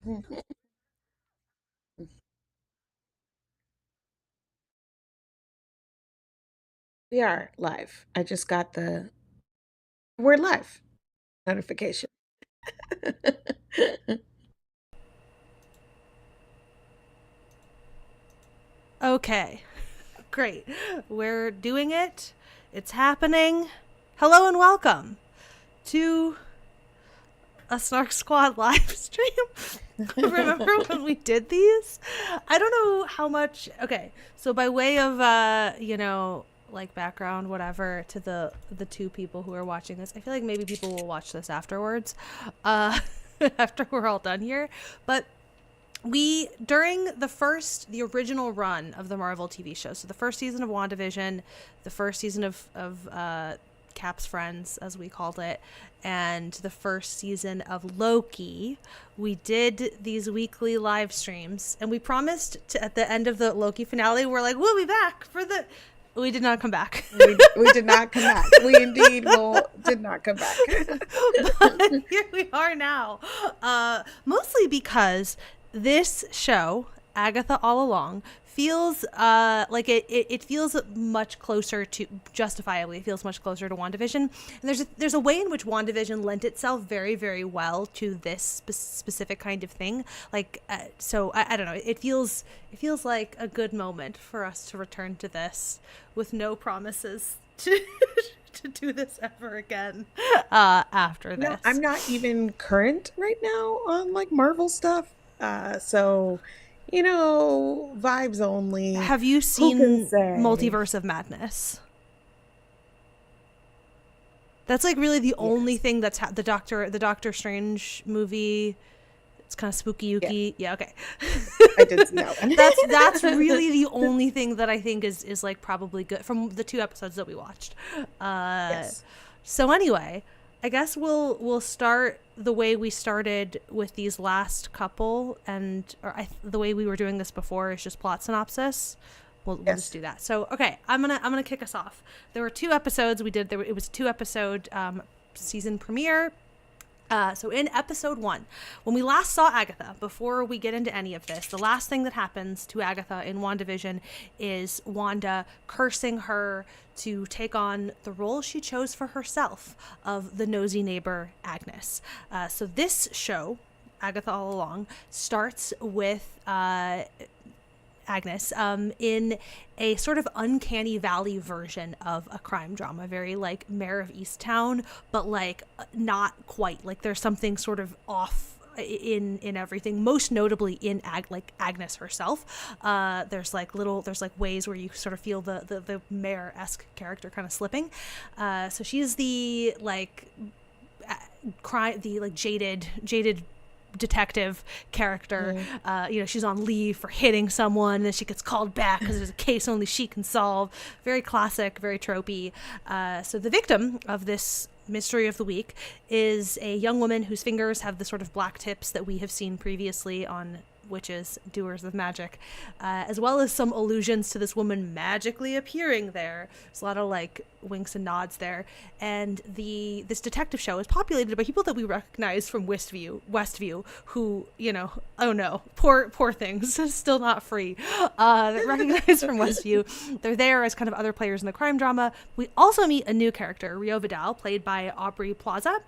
We are live. I just got we're live notification. Okay, great. We're doing it. It's happening. Hello and welcome to a Snark Squad live stream. Remember when we did these? I don't know how much. Okay, so by way of like background, whatever, to the two people who are watching this, I feel like maybe people will watch this afterwards, uh, after we're all done here. But we during the original run of the Marvel TV show, so the first season of WandaVision, the first season of Cap's Friends, as we called it, and the first season of Loki, we did these weekly live streams, and we promised at the end of the Loki finale, we're like, we'll be back for the. We did not come back. We did not come back. We indeed did not come back. But here we are now, mostly because this show, Agatha All Along, feels like it feels much closer to, justifiably, it feels much closer to WandaVision. And there's a way in which WandaVision lent itself very, very well to this specific kind of thing. Like, so I don't know. It feels like a good moment for us to return to this with no promises to to do this ever again after this. No, I'm not even current right now on like Marvel stuff. So vibes only. Have you seen Multiverse of Madness? That's like really the only thing that's the Doctor Strange movie. It's kind of spooky-ooky. Yeah, okay. I did see that one. That's really the only thing that I think is like probably good from the 2 episodes that we watched. Yes. So anyway, I guess we'll start the way we started with these last couple, the way we were doing this before is just plot synopsis. We'll just do that. So okay, I'm gonna kick us off. There were 2 episodes we did. It was 2-episode season premiere. So in episode 1, when we last saw Agatha, before we get into any of this, the last thing that happens to Agatha in WandaVision is Wanda cursing her to take on the role she chose for herself of the nosy neighbor Agnes. So this show, Agatha All Along, starts with Agnes in a sort of uncanny valley version of a crime drama, very like Mare of Easttown, but like not quite. Like there's something sort of off in everything, most notably in Agnes herself. There's like ways where you sort of feel the Mare-esque character kind of slipping. So she's the like jaded detective character. She's on leave for hitting someone, and then she gets called back because there's a case only she can solve. Very classic, very tropey. So the victim of this mystery of the week is a young woman whose fingers have the sort of black tips that we have seen previously on witches, doers of magic, as well as some allusions to this woman magically appearing there. There's a lot of like winks and nods there, and this detective show is populated by people that we recognize from Westview, who, oh no, poor things, still not free, that recognize from Westview. They're there as kind of other players in the crime drama. We also meet a new character, Rio Vidal, played by Aubrey Plaza.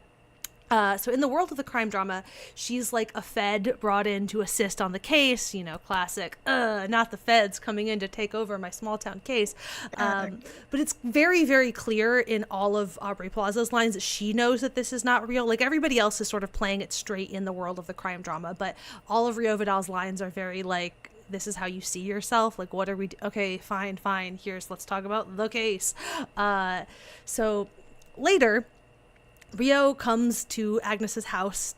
So in the world of the crime drama, she's like a Fed brought in to assist on the case, classic, not the Feds coming in to take over my small town case. But it's very, very clear in all of Aubrey Plaza's lines that she knows that this is not real. Like everybody else is sort of playing it straight in the world of the crime drama, but all of Rio Vidal's lines are very like, this is how you see yourself. Like, what are we okay, fine. Let's talk about the case. So later, Rio comes to Agnes's house,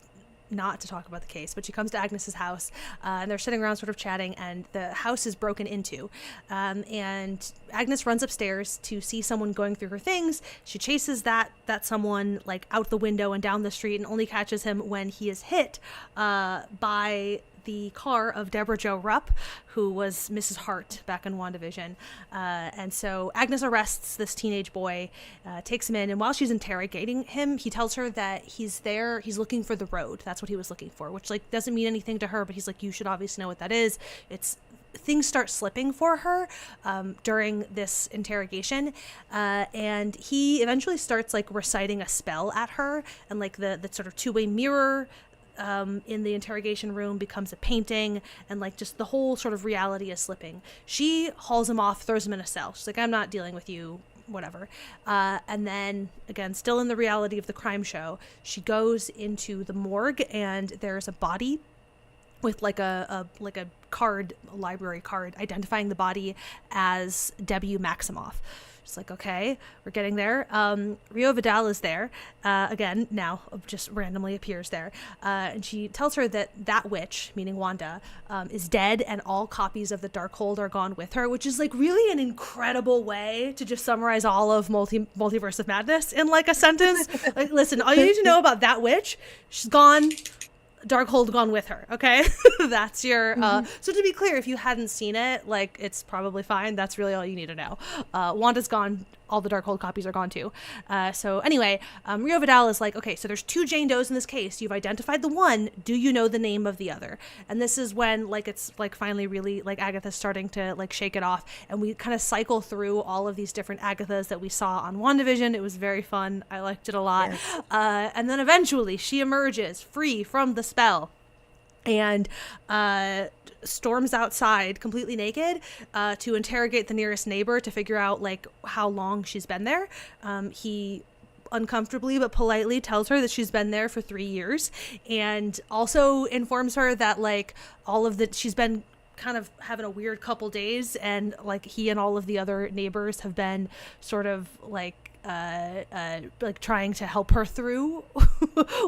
not to talk about the case, but she comes to Agnes's house, and they're sitting around sort of chatting, and the house is broken into. And Agnes runs upstairs to see someone going through her things. She chases that someone like out the window and down the street, and only catches him when he is hit by the car of Deborah Jo Rupp, who was Mrs. Hart back in WandaVision. And so Agnes arrests this teenage boy, takes him in, and while she's interrogating him, he tells her that he's looking for the road. That's what he was looking for, which like doesn't mean anything to her, but he's like, you should obviously know what that is. It's things start slipping for her during this interrogation, and he eventually starts like reciting a spell at her, and like the sort of two-way mirror in the interrogation room becomes a painting, and like just the whole sort of reality is slipping. She hauls him off, throws him in a cell. She's like, I'm not dealing with you, whatever. And then again, still in the reality of the crime show, she goes into the morgue, and there's a body with like a card, a library card, identifying the body as W. Maximoff. She's like, okay, we're getting there. Rio Vidal is there. Again, now just randomly appears there. And she tells her that that witch, meaning Wanda, is dead, and all copies of the Darkhold are gone with her, which is like really an incredible way to just summarize all of Multiverse of Madness in like a sentence. Like, listen, all you need to know about that witch, she's gone. Darkhold gone with her, okay? That's your so to be clear, if you hadn't seen it, like, it's probably fine. That's really all you need to know. Wanda's gone, all the Darkhold copies are gone too. So anyway, Rio Vidal is like, okay, so there's two Jane Does in this case. You've identified the one. Do you know the name of the other? And this is when like it's like finally really like Agatha's starting to like shake it off, and we kind of cycle through all of these different Agathas that we saw on WandaVision. It was very fun. I liked it a lot. Yes. And then eventually she emerges free from the spell and storms outside completely naked to interrogate the nearest neighbor to figure out like how long she's been there. He uncomfortably but politely tells her that she's been there for 3 years, and also informs her that like all of the she's been kind of having a weird couple days, and like he and all of the other neighbors have been sort of like trying to help her through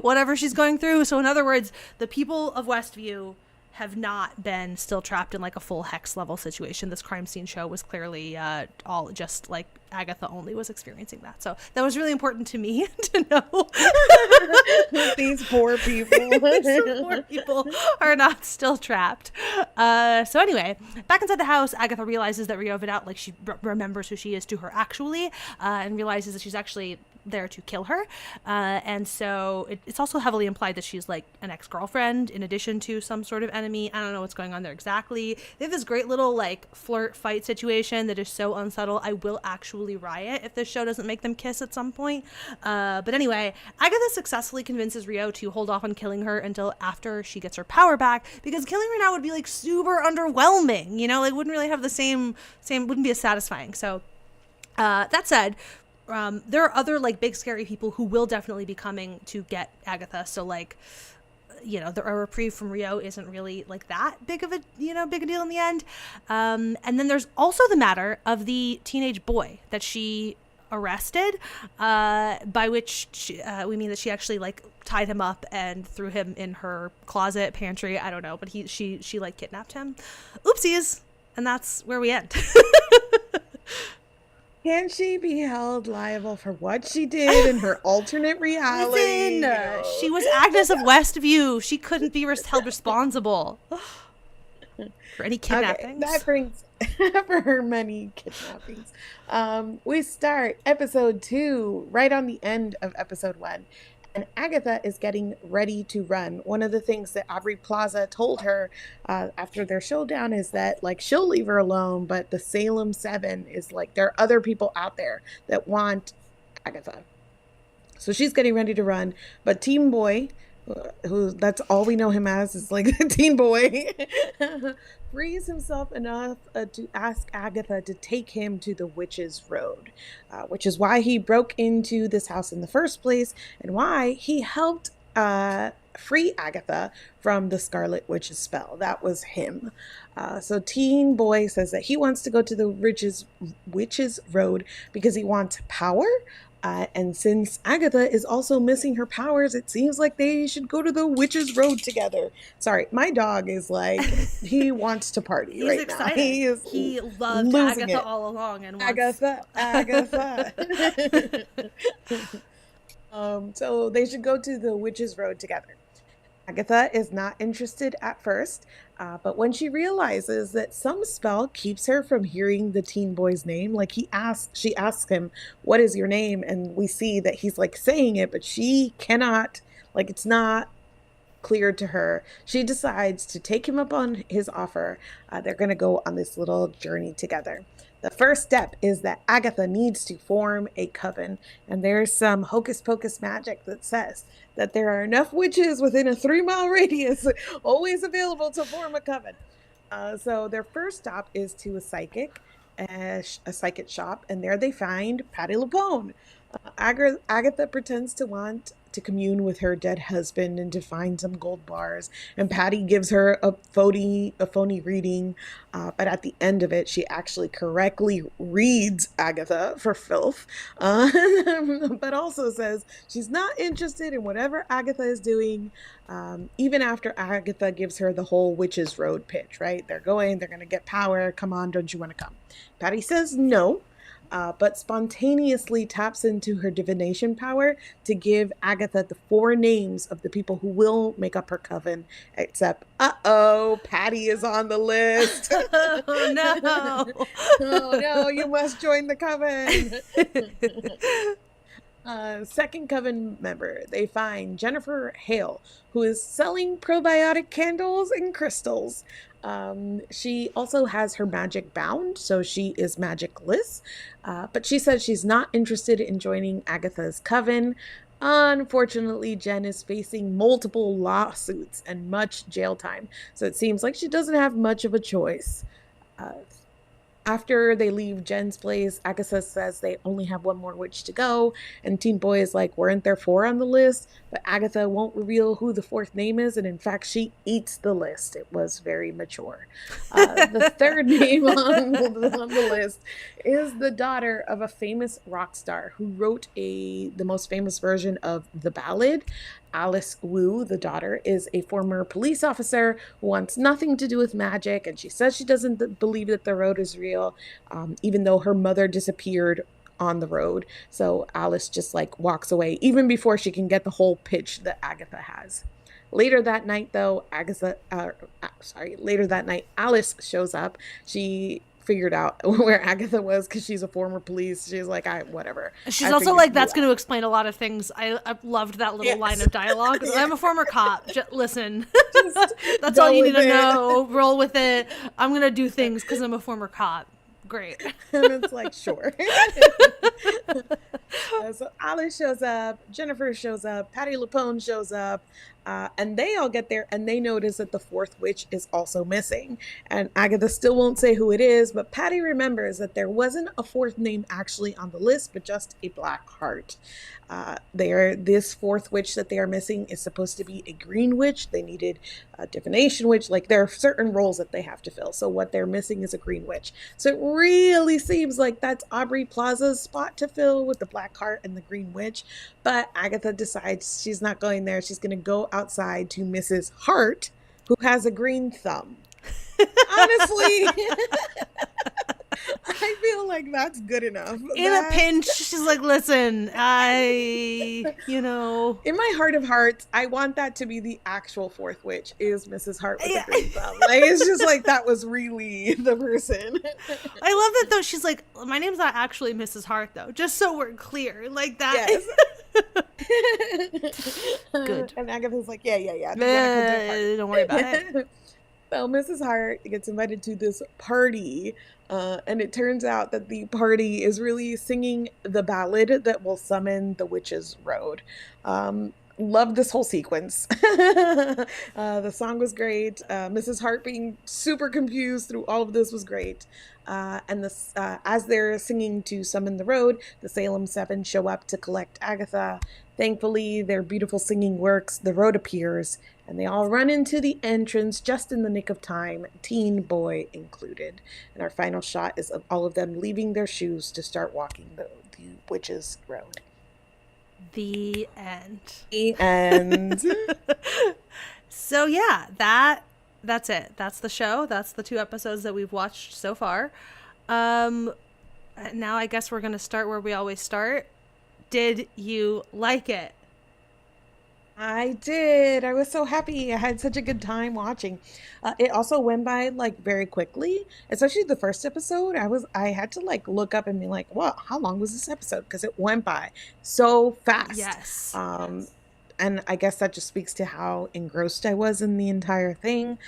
whatever she's going through. So in other words, the people of Westview have not been still trapped in like a full hex level situation. This crime scene show was clearly all just like Agatha only was experiencing that. So that was really important to me to know. These poor people. These poor people are not still trapped. So anyway, back inside the house, Agatha realizes that Rio Vidal, like she remembers who she is to her actually, and realizes that she's actually there to kill her. And so it's also heavily implied that she's like an ex-girlfriend in addition to some sort of enemy. I don't know what's going on there exactly. They have this great little like flirt fight situation that is so unsubtle. I will actually riot if this show doesn't make them kiss at some point. But anyway, Agatha successfully convinces Rio to hold off on killing her until after she gets her power back, because killing her now would be like super underwhelming, you know, it wouldn't really have the same wouldn't be as satisfying. So that said, there are other like big scary people who will definitely be coming to get Agatha. So like, you know, a reprieve from Rio isn't really like that big of a, you know, big a deal in the end. And then there's also the matter of the teenage boy that she arrested, by which we mean that she actually like tied him up and threw him in her closet, pantry, I don't know, but she like kidnapped him. Oopsies. And that's where we end. Can she be held liable for what she did in her alternate reality? Listen, she was Agnes of Westview. She couldn't be held responsible for any kidnappings. Okay, that brings for her many kidnappings. We start episode 2 right on the end of episode 1. And Agatha is getting ready to run. One of the things that Aubrey Plaza told her after their showdown is that, like, she'll leave her alone, but the Salem 7 is like, there are other people out there that want Agatha. So she's getting ready to run. But Teen Boy, who that's all we know him as, is like a teen boy, frees himself enough to ask Agatha to take him to the Witch's Road, which is why he broke into this house in the first place, and why he helped free Agatha from the Scarlet Witch's spell. That was him. So Teen Boy says that he wants to go to the Witch's Road because he wants power. And since Agatha is also missing her powers, it seems like they should go to the Witch's Road together. Sorry, my dog is like, he wants to party. He's right excited. Now. He loved Agatha all along. And Agatha. So they should go to the Witch's Road together. Agatha is not interested at first, but when she realizes that some spell keeps her from hearing the teen boy's name, like she asks him, "What is your name?" And we see that he's like saying it, but she cannot, like, it's not clear to her. She decides to take him up on his offer. They're going to go on this little journey together. The first step is that Agatha needs to form a coven, and there's some hocus pocus magic that says that there are enough witches within a 3 mile radius always available to form a coven. So their first stop is to a psychic shop, and there they find Patty LuPone. Agatha pretends to want to commune with her dead husband and to find some gold bars, and Patty gives her a phony reading. But at the end of it, she actually correctly reads Agatha for filth, but also says she's not interested in whatever Agatha is doing. Even after Agatha gives her the whole witch's road pitch, right? They're going to get power. Come on, don't you want to come? Patty says no, but spontaneously taps into her divination power to give Agatha the 4 names of the people who will make up her coven, except, Patty is on the list. Oh, no. Oh, no, you must join the coven. Second coven member, they find Jennifer Hale, who is selling probiotic candles and crystals. She also has her magic bound, so she is magicless. But she says she's not interested in joining Agatha's coven. Unfortunately, Jen is facing multiple lawsuits and much jail time, so it seems like she doesn't have much of a choice. Uh, After they leave Jen's place, Agatha says they only have one more witch to go, and Teen Boy is like, weren't there 4 on the list? But Agatha won't reveal who the 4th name is, and in fact, she eats the list. It was very mature. The third name on the list is the daughter of a famous rock star who wrote the most famous version of the ballad. Alice Wu, the daughter, is a former police officer who wants nothing to do with magic, and she says she doesn't believe that the road is real, even though her mother disappeared on the road. So Alice just like walks away even before she can get the whole pitch that Agatha has. Later that night, though, Alice shows up. She figured out where Agatha was because she's a former police. She's like, whatever. She's also like, that's going to explain a lot of things. I loved that little line of dialogue. Yeah. I'm a former cop. Listen, that's all you need to know. Roll with it. I'm going to do things because I'm a former cop. Great. And it's like, sure. So Alice shows up, Jennifer shows up, Patty LuPone shows up, and they all get there, and they notice that the 4th witch is also missing. And Agatha still won't say who it is, but Patty remembers that there wasn't a 4th name actually on the list, but just a black heart. This 4th witch that they are missing is supposed to be a green witch. They needed a divination witch. Like, there are certain roles that they have to fill. So what they're missing is a green witch. So it really seems like that's Aubrey Plaza's spot to fill with the black heart and the green witch. But Agatha decides she's not going there. She's going to go outside to Mrs. Hart, who has a green thumb. Honestly, I feel like that's good enough. In a pinch, she's like, listen, in my heart of hearts, I want that to be the actual 4th witch is Mrs. Hart with the green thumb. Like, it's just like, that was really the person. I love that, though. She's like, my name's not actually Mrs. Hart, though, just so we're clear. Like that. Yes. Good. And Agatha's like, yeah. Don't worry about it. So Mrs. Hart gets invited to this party, and it turns out that the party is really singing the ballad that will summon the witch's road. Love this whole sequence. The song was great. Mrs. Hart being super confused through all of this was great. And as they're singing to summon the road, the Salem 7 show up to collect Agatha. Thankfully, their beautiful singing works. The road appears, and they all run into the entrance just in the nick of time, Teen Boy included. And our final shot is of all of them leaving their shoes to start walking the witch's road. The end. The end. So yeah, that's it. That's the show. That's the 2 episodes that we've watched so far. Now I guess we're going to start where we always start. Did you like it? I did. I was so happy. I had such a good time watching. It also went by like very quickly, especially the first episode. I had to like look up and be like, "Well, how long was this episode?" Because it went by so fast. Yes. Um, and I guess that just speaks to how engrossed I was in the entire thing.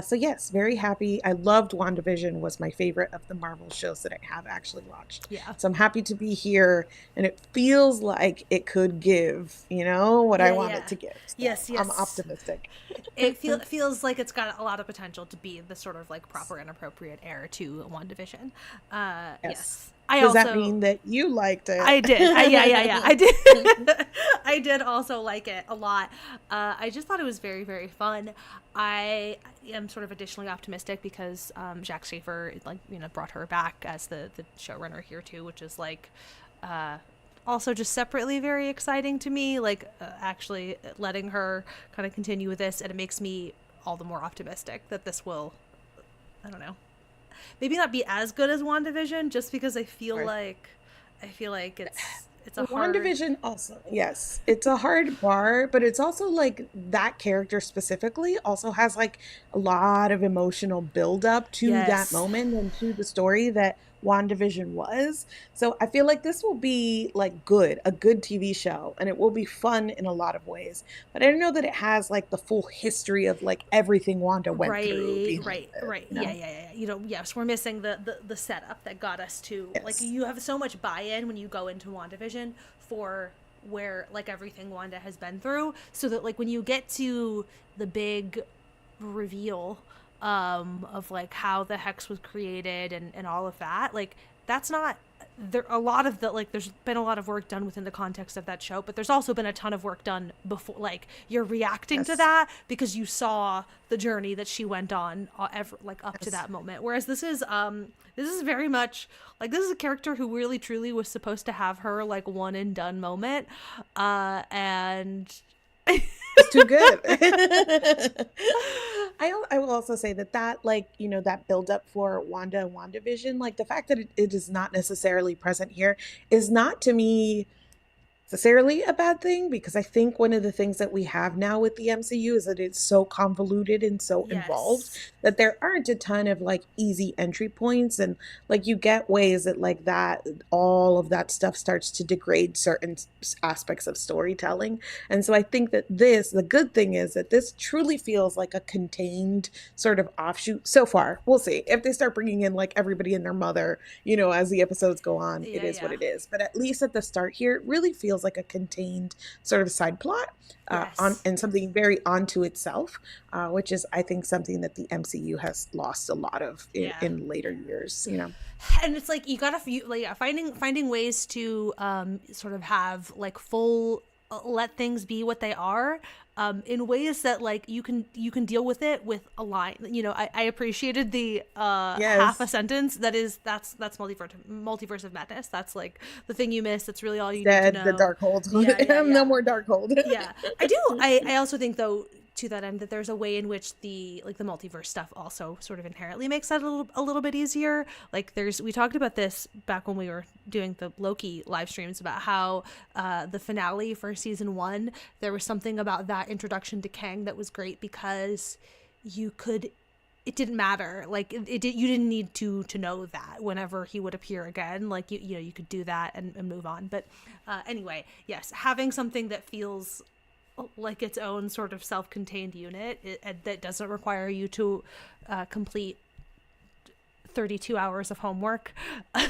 So yes, very happy. I loved WandaVision, was my favorite of the Marvel shows that I have actually watched. Yeah. So I'm happy to be here, and it feels like it could give, what I Yeah, want it yeah. to give. So Yes, I'm yes. optimistic. Feels like it's got a lot of potential to be the sort of like proper and appropriate heir to WandaVision. Yes. Yes. I Does that also mean that you liked it? I did. Yeah. I did. I did also like it a lot. I just thought it was very, very fun. I am sort of additionally optimistic because Jack Schaefer, like, brought her back as the showrunner here too, which is like uh, also just separately very exciting to me. Like, actually letting her kind of continue with this, and it makes me all the more optimistic that this will, I don't know, maybe not be as good as WandaVision, just because Right. I feel like it's a hard. WandaVision also, yes, it's a hard bar, but it's also like that character specifically also has like a lot of emotional buildup to that Yes. moment and to the story that WandaVision was. So I feel like this will be like a good TV show, and it will be fun in a lot of ways. But I don't know that it has like the full history of like everything Wanda went through Right, behind it, right. Yeah. Yes, we're missing the setup that got us to, like, Yes. you have so much buy-in when you go into WandaVision for where like everything Wanda has been through, so that like when you get to the big reveal of like how the hex was created and all of that, like that's not there. A lot of the, like, there's been a lot of work done within the context of that show, but there's also been a ton of work done before, like you're reacting to Yes. that because you saw the journey that she went on, like up to Yes. that moment, whereas this is very much like, this is a character who really truly was supposed to have her like one and done moment, and It's too good. I will also say that like, that build up for Wanda and WandaVision, like the fact that it is not necessarily present here is not to me necessarily a bad thing, because I think one of the things that we have now with the MCU is that it's so convoluted and so involved yes, that there aren't a ton of like easy entry points, and like you get ways that like that all of that stuff starts to degrade certain aspects of storytelling. And so I think that the good thing is that this truly feels like a contained sort of offshoot so far. We'll see if they start bringing in like everybody and their mother, as the episodes go on. It yeah, is what yeah, it is, but at least at the start here it really feels like a contained sort of side plot, on yes, and something very onto itself, which is, I think, something that the MCU has lost a lot of yeah. in later years. And it's like you gotta like, yeah, finding ways to sort of have like full, let things be what they are, in ways that like you can deal with it with a line. I appreciated the half a Yes. sentence that is, that's multiverse of madness. That's like the thing you miss, that's really all you need to Said the know. dark hold. Yeah, yeah, No yeah. more dark hold. Yeah, I do. I also think, though, to that end, that there's a way in which the multiverse stuff also sort of inherently makes that a little bit easier. Like, we talked about this back when we were doing the Loki live streams, about how the finale for season 1, there was something about that introduction to Kang that was great, because you could, it didn't matter, like you didn't need to know that whenever he would appear again, like you could do that and move on. But anyway, yes, having something that feels like its own sort of self-contained unit, that doesn't require you to complete 32 hours of homework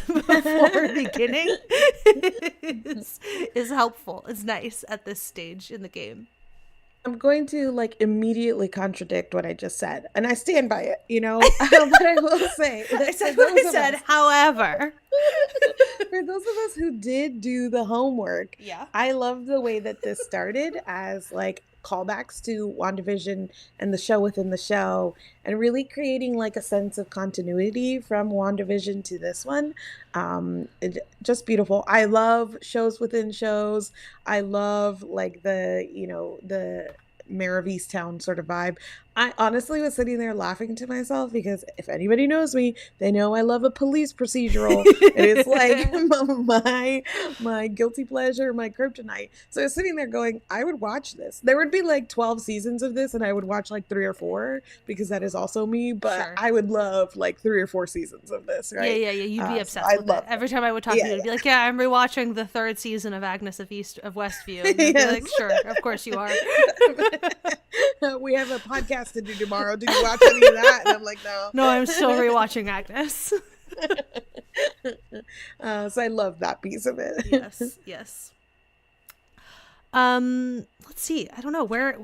before beginning is, is helpful. It's nice at this stage in the game. I'm going to like immediately contradict what I just said, and I stand by it. But I will say I that said for what those I of said, us however. for those of us who did do the homework, Yeah. I love the way that this started as like callbacks to WandaVision and the show within the show, and really creating like a sense of continuity from WandaVision to this one. Just beautiful. I love shows within shows. I love like the Mare of Easttown sort of vibe. I honestly was sitting there laughing to myself because if anybody knows me, they know I love a police procedural. It is like my guilty pleasure, my kryptonite. So I was sitting there going, I would watch this. There would be like 12 seasons of this and I would watch like 3 or 4 because that is also me, but Sure. I would love like 3 or 4 seasons of this, Yeah, right? yeah, yeah. You'd be So obsessed I with it. love Every them. time I would talk to Yeah, you, it'd be like, "Yeah, I'm rewatching the third season of Agnes of Westview," and yeah. I'd be Yes. like, "Sure, of course you are." We have a podcast to do tomorrow. Did you watch any of that? And I'm like, no. No, I'm still rewatching Agnes. So I love that piece of it. Yes, yes. Let's see. I don't know where.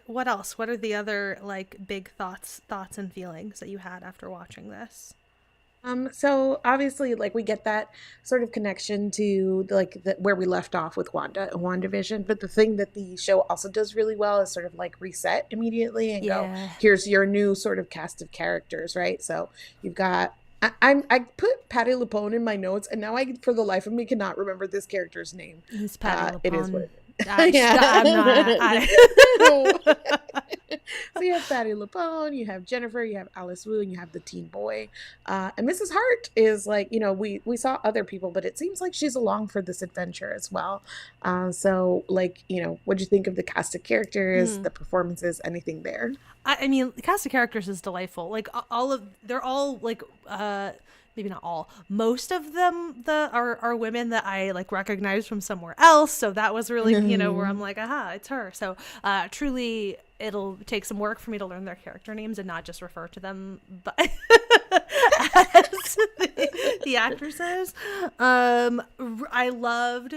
What else? What are the other like big thoughts and feelings that you had after watching this? So obviously, like we get that sort of connection to where we left off with Wanda and WandaVision. But the thing that the show also does really well is sort of like reset immediately and go, Yeah. here's your new sort of cast of characters, right? So you've got I put Patty LuPone in my notes, and now I for the life of me cannot remember this character's name. Who's Patty It is what LuPone? it is. I'm not. Yeah. So you have Patty LuPone, you have Jennifer, you have Alice Wu, and you have the teen boy. And Mrs. Hart is like, we saw other people, but it seems like she's along for this adventure as well. So like, what'd you think of the cast of characters, the performances, anything there? I mean, the cast of characters is delightful. Like they're all like, maybe not all, most of them are women that I like recognize from somewhere else. So that was really, where I'm like, aha, it's her. So, truly, it'll take some work for me to learn their character names and not just refer to them as the actresses. I loved.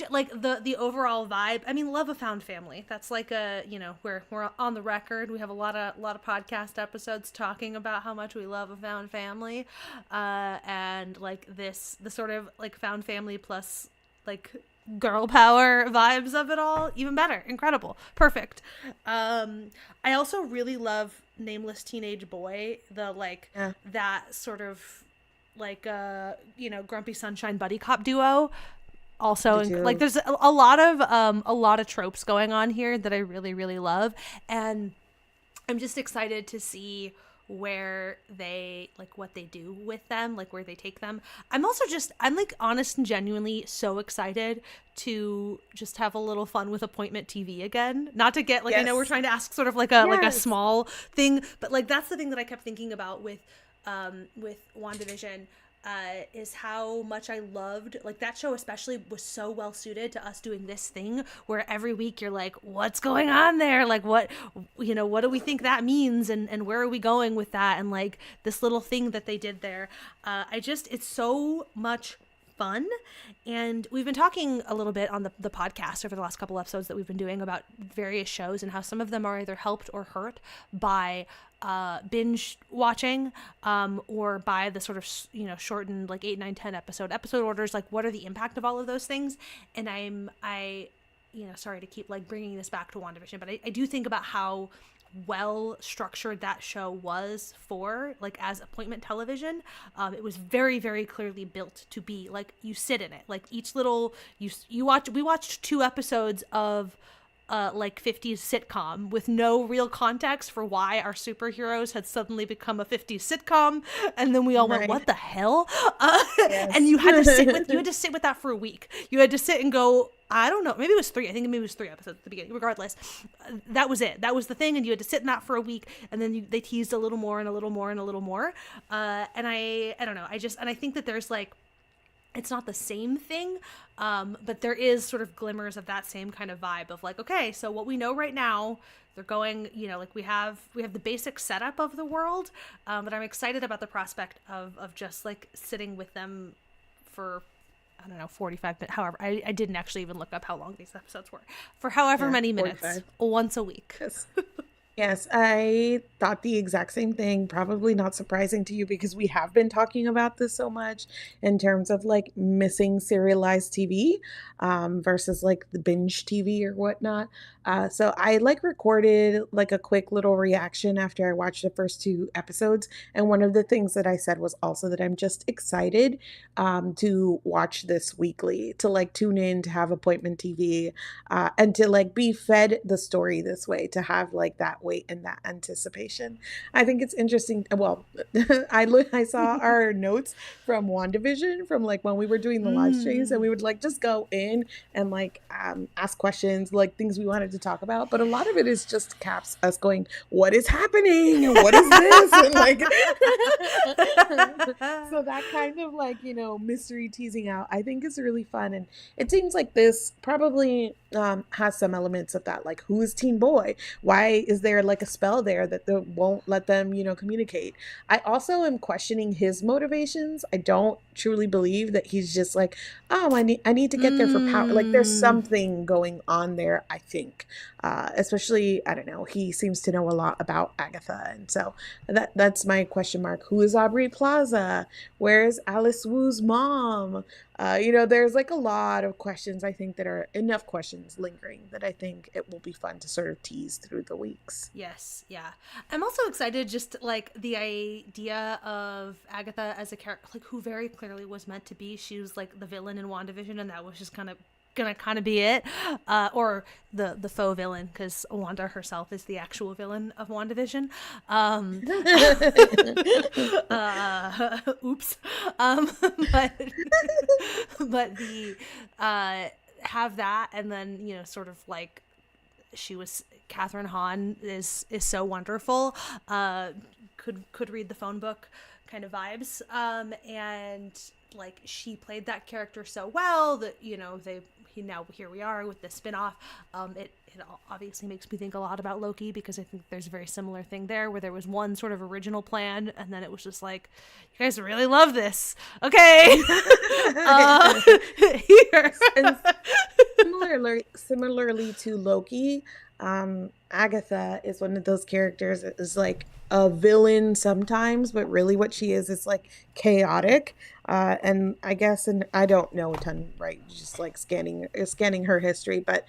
Like the overall vibe. I mean, love a found family. That's like we're on the record. We have a lot of podcast episodes talking about how much we love a found family, and like the sort of like found family plus like girl power vibes of it all. Even better, incredible, perfect. I also really love Nameless Teenage Boy. The like that sort of like grumpy sunshine buddy cop duo also like there's a lot of tropes going on here that I really really love, and I'm just excited to see where they like what they do with them, like where they take them. I'm like honest and genuinely so excited to just have a little fun with appointment TV again. Not to get like, I know we're trying to ask sort of like a small thing, but like that's the thing that I kept thinking about with WandaVision. Is how much I loved like that show, especially was so well suited to us doing this thing where every week you're like, what's going on there, like what do we think that means, and where are we going with that, and like this little thing that they did there. It's so much fun, and we've been talking a little bit on the podcast over the last couple episodes that we've been doing about various shows and how some of them are either helped or hurt by binge watching, or by the sort of shortened like 8, 9, 10 episode orders. Like, what are the impact of all of those things? And I sorry to keep like bringing this back to WandaVision, but I do think about how well structured that show was for like as appointment television. It was very very clearly built to be like you sit in it, like each little we watched 2 episodes of like 50s sitcom with no real context for why our superheroes had suddenly become a 50s sitcom, and then we all went, what the hell? And you had to sit with that for a week. You had to sit and go, I don't know, maybe it was 3. I think maybe it was 3 episodes at the beginning. Regardless, that was it. That was the thing, and you had to sit in that for a week, and then they teased a little more and a little more and a little more. And I don't know. I think that there's like, it's not the same thing, but there is sort of glimmers of that same kind of vibe of like, okay, so what we know right now, they're going, like we have the basic setup of the world, but I'm excited about the prospect of just like sitting with them for, I don't know, 45 minutes, however, I didn't actually even look up how long these episodes were, for however many minutes, 45. Once a week. Yes. Yes, I thought the exact same thing. Probably not surprising to you because we have been talking about this so much in terms of like missing serialized TV, versus like the binge TV or whatnot. So I like recorded like a quick little reaction after I watched the first 2 episodes. And one of the things that I said was also that I'm just excited to watch this weekly, to like tune in, to have appointment TV, and to like be fed the story this way, to have like that wait and that anticipation. I think it's interesting. Well, I saw our notes from WandaVision from like when we were doing the live streams, and Mm. we would like just go in and like ask questions, like things we wanted to talk about. But a lot of it is just Caps us going, "What is happening? And what is this?" And like, so that kind of like mystery teasing out, I think is really fun, and it seems like this probably has some elements of that. Like, who is Teen Boy? Why is there like a spell there that won't let them communicate? I also am questioning his motivations. I don't truly believe that he's just like, oh, I need to get there for power. Like, there's Mm. something going on there, I think. Especially, I don't know, he seems to know a lot about Agatha, and so that's my question mark. Who is Aubrey Plaza? Where's Alice Wu's mom? There's like a lot of questions, I think, that are enough questions lingering that I think it will be fun to sort of tease through the weeks. Yes, yeah. I'm also excited just like the idea of Agatha as a character, like who very clearly was meant to be. She was like the villain in WandaVision, and that was just gonna kind of be it, or the faux villain, because Wanda herself is the actual villain of WandaVision. Um, oops. But but the have that, and then sort of like she was Catherine Hahn is so wonderful. Could read the phone book kind of vibes. And like she played that character so well that now here we are with the spin-off. It obviously makes me think a lot about Loki, because I think there's a very similar thing there, where there was one sort of original plan, and then it was just like, you guys really love this, okay. Here. And similarly to Loki, Agatha is one of those characters that is like a villain sometimes, but really what she is like chaotic. And I guess, and I don't know a ton, right? Just like scanning her history, but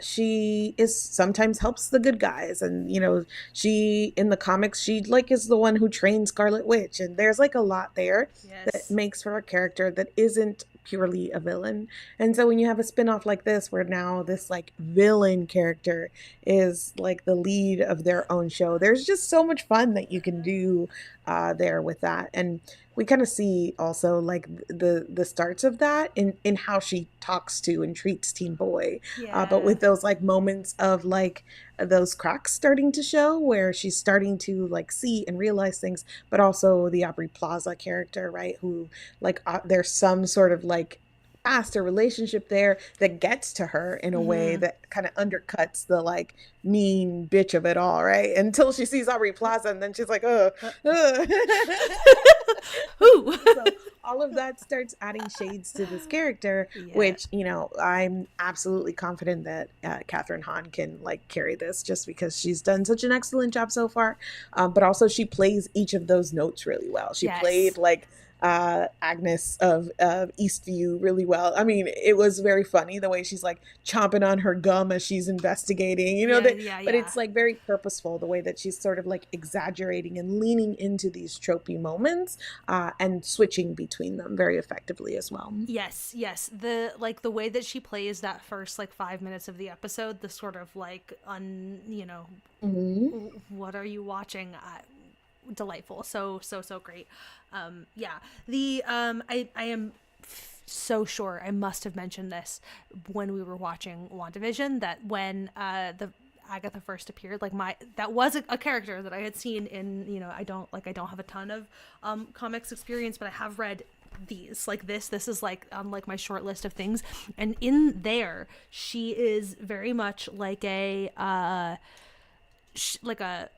she is sometimes helps the good guys, and she in the comics she like is the one who trains Scarlet Witch, and there's like a lot there that Yes. makes her a character that isn't purely a villain. And so when you have a spin-off like this, where now this like villain character is like the lead of their own show, there's just so much fun that you can do there with that. And we kind of see also like the starts of that in how she talks to and treats Teen Boy, but Yeah. with those like moments of like those cracks starting to show, where she's starting to like see and realize things, but also the Aubrey Plaza character, right, who like there's some sort of like past or relationship there that gets to her in a way Mm-hmm. that kind of undercuts the like mean bitch of it all, right? Until she sees Aubrey Plaza, and then she's like, uh. Who? So all of that starts adding shades to this character, Yeah. which I'm absolutely confident that Catherine Hahn can like carry this, just because she's done such an excellent job so far. But also she plays each of those notes really well. She Yes. played like Agnes of Eastview really well. I mean, it was very funny the way she's like chomping on her gum as she's investigating, Yeah. Yeah. but Yeah. it's like very purposeful the way that she's sort of like exaggerating and leaning into these tropey moments, and switching between them very effectively as well. Yes, yes. The way that she plays that first like 5 minutes of the episode, the sort of like Hmm. what are you watching? Delightful. So great. Yeah. The I am so sure I must have mentioned this when we were watching WandaVision, that when the Agatha first appeared, like that was a character that I had seen in, I don't have a ton of comics experience, but I have read these, like this is like on like my short list of things, and in there she is very much like a like a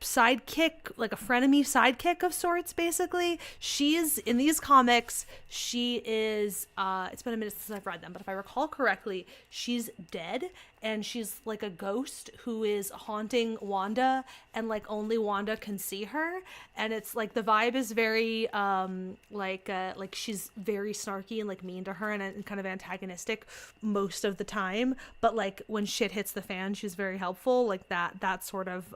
sidekick, like a frenemy sidekick of sorts. Basically, she is in these comics. She is. It's been a minute since I've read them, but if I recall correctly, she's dead, and she's like a ghost who is haunting Wanda, and like only Wanda can see her. And it's like the vibe is very like she's very snarky and like mean to her, and kind of antagonistic most of the time. But like when shit hits the fan, she's very helpful. Like that sort of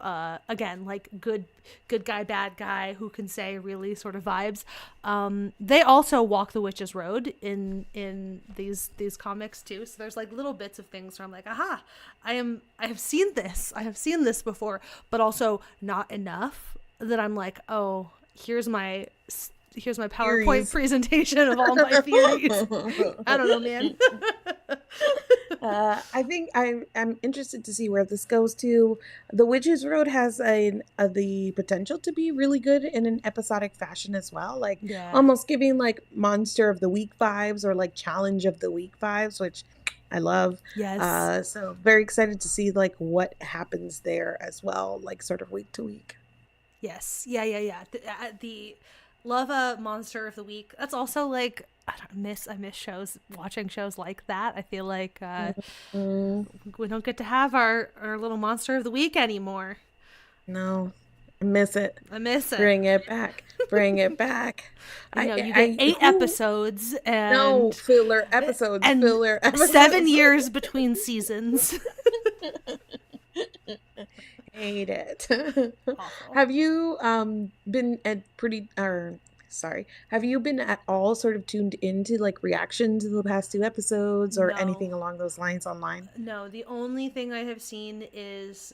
again, like like good guy, bad guy, who can say really sort of vibes. They also walk the witch's road in these comics too. So there's like little bits of things where I'm like, aha, I have seen this. I have seen this before, but also not enough that I'm like, oh, here's my PowerPoint Theories. presentation of all my theories. I don't know, man. I think I'm interested to see where this goes to. The Witch's Road has the potential to be really good in an episodic fashion as well, like Yeah. almost giving like Monster of the Week vibes or like Challenge of the Week vibes, which I love. Yes. So very excited to see like what happens there as well, like sort of week to week. Yes. Yeah. The love a Monster of the Week. That's also like I miss shows, watching shows like that. I feel like Mm, we don't get to have our little Monster of the Week anymore. no, I miss it. I miss it. Bring it back. Bring it back. You know, you get 8 episodes No, and filler episodes, filler episodes. 7 years between seasons. Hate it. Awful. Have you been at pretty or sorry, have you been at all sort of tuned into like reaction to the past 2 episodes or anything No. along those lines online? No, the only thing I have seen is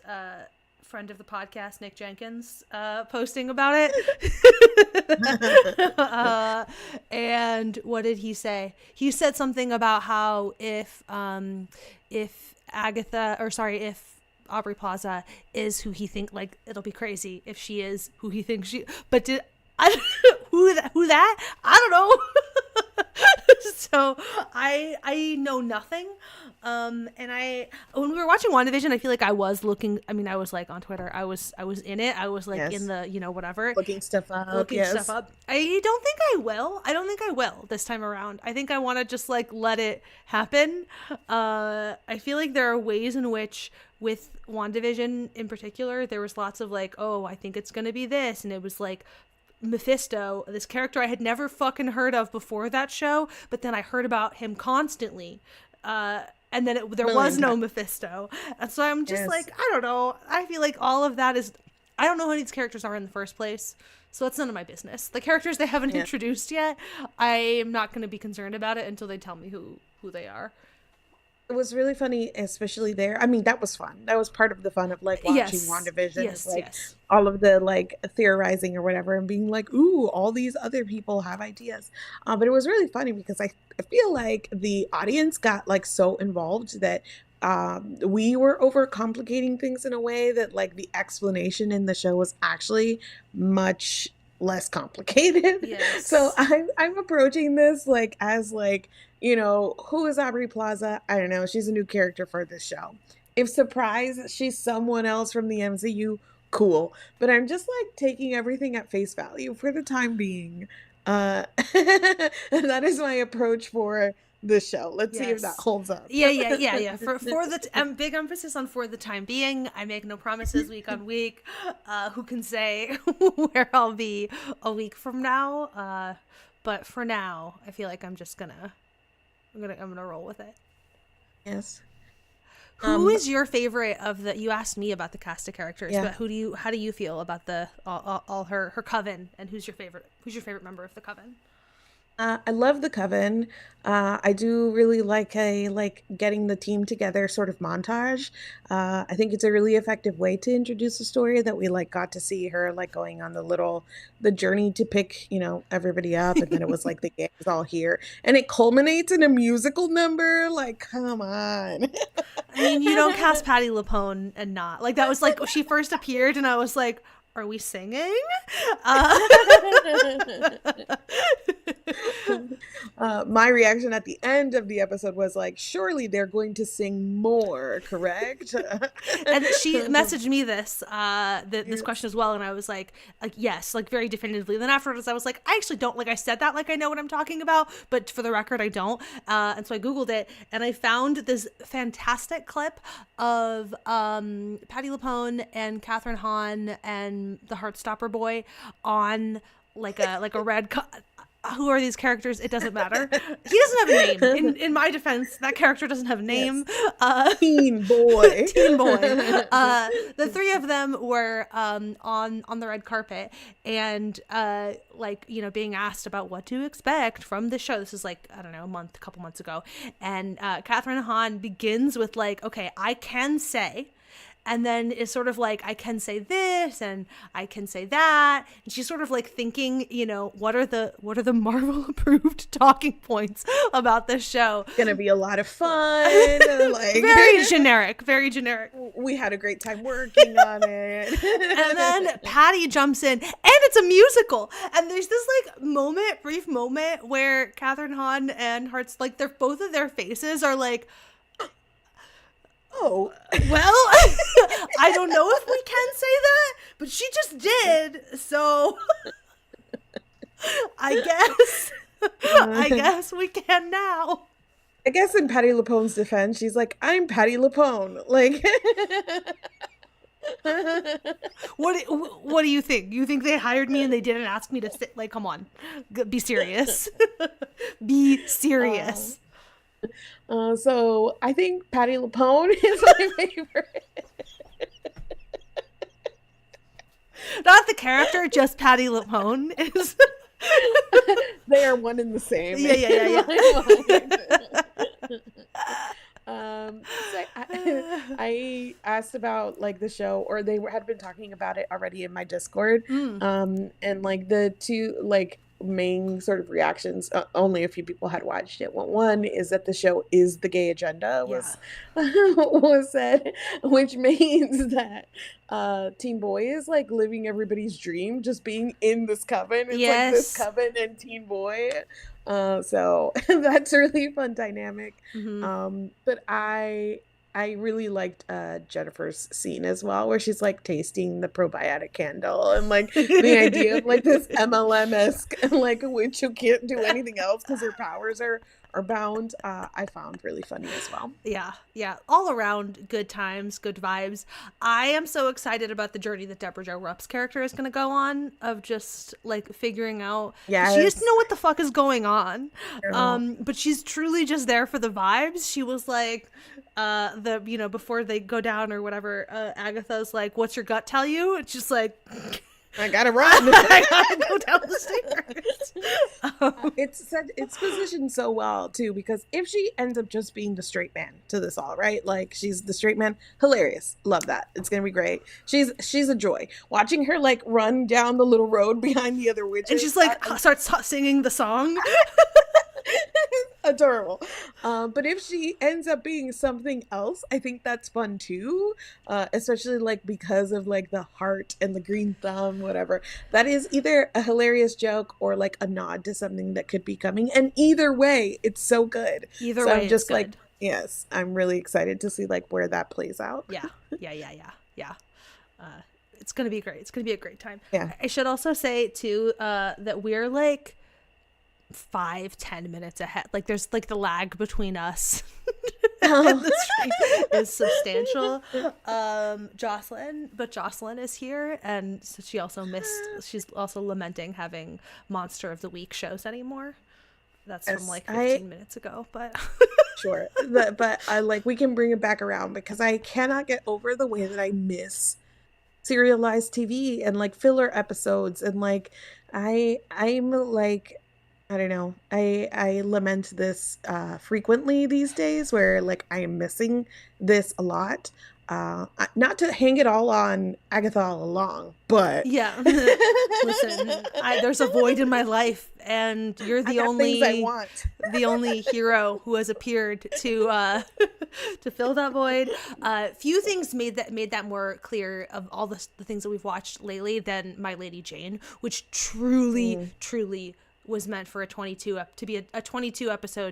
friend of the podcast, Nick Jenkins, posting about it. And what did he say? He said something about how if Agatha, or sorry, if Aubrey Plaza is who he think, like, it'll be crazy if she is who he thinks she. But did I who that? I don't know. So I know nothing. And when we were watching WandaVision, I feel like I was looking. I mean, I was like on Twitter. I was in it. I was like Yes. in the whatever Looking stuff up. looking Yes. stuff up. I don't think I will. I don't think I will this time around. I think I want to just like let it happen. I feel like there are ways in which with WandaVision in particular, there was lots of like, oh, I think it's gonna be this, and it was like Mephisto, this character I had never fucking heard of before that show, but then I heard about him constantly. And then there was no Mephisto. And so I'm just Yes. like, I don't know. I feel like all of that is, I don't know who these characters are in the first place. So it's none of my business. The characters they haven't introduced yet, I am not going to be concerned about it until they tell me who they are. It was really funny, especially there. I mean, that was fun. That was part of the fun of like watching Yes. WandaVision. Yes, Like yes. all of the like theorizing or whatever and being like, ooh, all these other people have ideas. But it was really funny because I feel like the audience got like so involved that we were overcomplicating things in a way that like the explanation in the show was actually much less complicated. Yes. So I'm approaching this like as like, who is Aubrey Plaza? I don't know. She's a new character for this show. If surprise, she's someone else from the MCU, cool. But I'm just like taking everything at face value for the time being. And that is my approach for the show. Let's see if that holds up. Yeah. For the big emphasis on for the time being. I make no promises week on week. Who can say where I'll be a week from now? But for now, I feel like I'm just gonna roll with it. Yes. Who is your favorite of the? You asked me about the cast of characters, Yeah. but how do you feel about the all her coven, and who's your favorite member of the coven? I love the Coven. I do really like a getting the team together sort of montage. I think it's a really effective way to introduce a story that we like got to see her like going on the journey to pick everybody up, and then it was like the gang is all here, and it culminates in a musical number. Like, come on. I mean, you don't cast Patti LuPone and not like that was like she first appeared, and I was like, are we singing? My reaction at the end of the episode was like, surely they're going to sing more, correct? And she messaged me this question as well, and I was like yes, like very definitively. Then afterwards I was like, I actually don't, like I said that like I know what I'm talking about, but for the record I don't. And so I googled it, and I found this fantastic clip of Patti LuPone and Catherine Hahn and the Heartstopper boy on like a red who are these characters? It doesn't matter. He doesn't have a name. In my defense, that character doesn't have a name. Yes. Teen boy. Teen boy. The three of them were on the red carpet and like, you know, being asked about what to expect from the show. This is like, I don't know, a couple months ago. And Catherine Hahn begins with like, okay, I can say, and then is sort of like, I can say this and I can say that. And she's sort of like thinking, you know, what are the Marvel approved talking points about this show? It's gonna be a lot of fun. Like very generic. We had a great time working on it. And then Patty jumps in, and it's a musical. And there's this like brief moment where Catherine Hahn and Hart's like both of their faces are like, oh, well, I don't know if we can say that, but she just did. So I guess we can now. I guess in Patti LuPone's defense, she's like, I'm Patti LuPone. Like, what do you think? You think they hired me and they didn't ask me to sit? Like, come on, be serious. Be serious. So I think Patti LuPone is my favorite. Not the character, just Patti LuPone is. They are one and the same. Yeah. So I asked about like the show, or they had been talking about it already in my Discord. And like the two like main sort of reactions, only a few people had watched it. One is that the show is the gay agenda was said, which means that Teen Boy is like living everybody's dream, just being in this coven. It's like this coven and Teen Boy. So that's a really fun dynamic. But I really liked Jennifer's scene as well, where she's like tasting the probiotic candle and like the idea of like this MLM-esque like witch who can't do anything else because her powers are bound. I found really funny as well. Yeah. All around good times, good vibes. I am so excited about the journey that Deborah Jo Rupp's character is going to go on of just like figuring out. Yes. She doesn't know what the fuck is going on. But she's truly just there for the vibes. She was like, before they go down or whatever, Agatha's like, what's your gut tell you? And she's like, I gotta run. I gotta go down the stairs. It's positioned so well too, because if she ends up just being the straight man to this all, right? Like she's the straight man, hilarious, love that. It's gonna be great. She's a joy. Watching her like run down the little road behind the other witches, and she's like starts singing the song. Adorable. But if she ends up being something else, I think that's fun too, especially like because of like the heart and the green thumb, whatever. That is either a hilarious joke or like a nod to something that could be coming, and either way it's so good. Either way, I'm just it's like good. Yes, I'm really excited to see like where that plays out. Yeah. It's gonna be great. It's gonna be a great time. Yeah. I should also say too that we're like 5-10 minutes ahead. Like there's like the lag between us and the stream is substantial. Jocelyn is here, and so she's also lamenting having Monster of the Week shows anymore. That's from like 15 minutes ago, but sure. But I like, we can bring it back around because I cannot get over the way that I miss serialized TV and like filler episodes, and like I'm like, I don't know. I lament this frequently these days, where like I am missing this a lot. Not to hang it all on Agatha all along, but yeah. Listen, there's a void in my life, and you're the only hero who has appeared to fill that void. Few things made that more clear of all the things that we've watched lately than My Lady Jane, which truly was meant for a 22 episode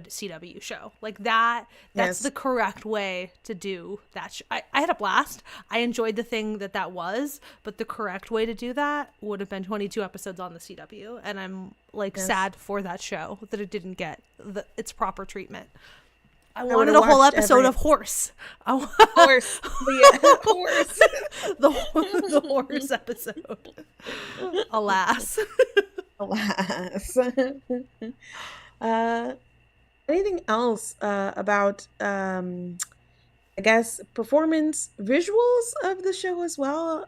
CW show. Like that's the correct way to do that. I had a blast. I enjoyed the thing that was, but the correct way to do that would have been 22 episodes on the CW, and I'm like sad for that show that it didn't get its proper treatment. I wanted a whole episode of Horse. Horse. The horse episode. Alas. Alas. uh, anything else about I guess performance visuals of the show as well.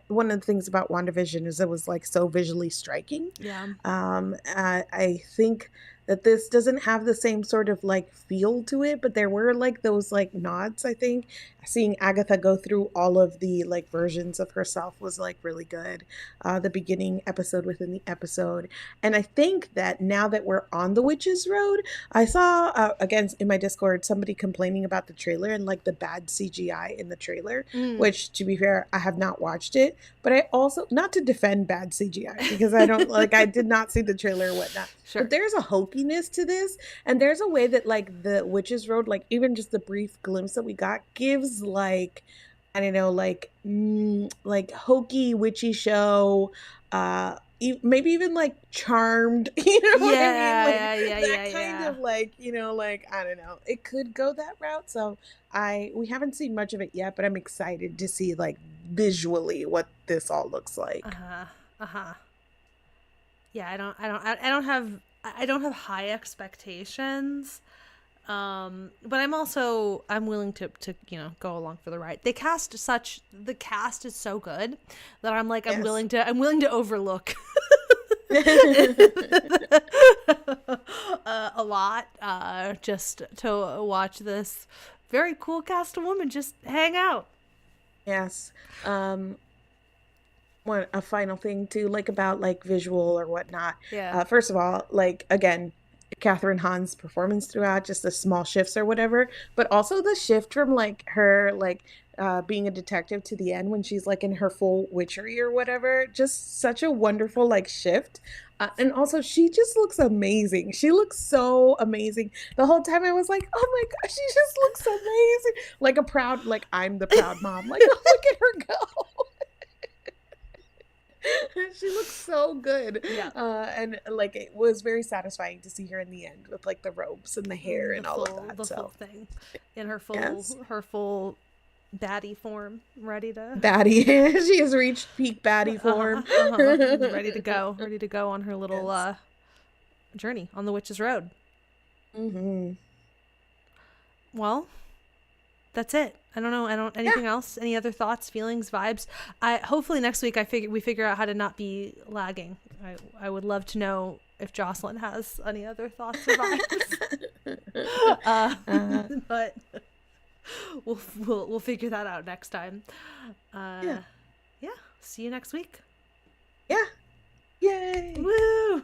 One of the things about WandaVision is it was like so visually striking. Yeah. I think that this doesn't have the same sort of like feel to it, but there were like those like nods. I think seeing Agatha go through all of the like versions of herself was like really good. The beginning episode within the episode, and I think that now that we're on the witches road, I saw again in my Discord somebody complaining about the trailer and like the bad CGI in the trailer, Mm. which to be fair, I have not watched it, but I also not to defend bad CGI because I don't like I did not see the trailer or whatnot. Sure. But there's a hokiness to this, and there's a way that like the Witches Road, like even just the brief glimpse that we got, gives like I don't know, like hokey witchy show, maybe even like Charmed, you know what I mean? Like Yeah, yeah, yeah, that yeah, kind yeah. of like like I don't know, it could go that route. So we haven't seen much of it yet, but I'm excited to see like visually what this all looks like. Uh-huh. Uh-huh. Yeah, I don't have high expectations. But I'm willing to go along for the ride. The cast is so good that Yes. I'm willing to overlook a lot just to watch this very cool cast of women just hang out. Yes. Um, one a final thing too, like about like visual or whatnot. Yeah. First of all, like again, Catherine Hahn's performance throughout, just the small shifts or whatever, but also the shift from like her like being a detective to the end when she's like in her full witchery or whatever. Just such a wonderful like shift. And also, she just looks amazing. She looks so amazing. The whole time I was like, oh my gosh, she just looks amazing. Like a proud, like I'm the proud mom. Like, oh, look at her go. She looks so good. Yeah. And like it was very satisfying to see her in the end with like the robes and the hair and all of that. The full So thing in yes, her full baddie form, ready to baddie. She has reached peak baddie form. ready to go on her little Yes. journey on the witch's road. Hmm. Well, that's it. I don't know. I don't Yeah. anything else. Any other thoughts, feelings, vibes? I hopefully next week we figure out how to not be lagging. I would love to know if Jocelyn has any other thoughts or vibes. uh, uh, but we'll figure that out next time. yeah. Yeah. See you next week. Yeah. Yay. Woo!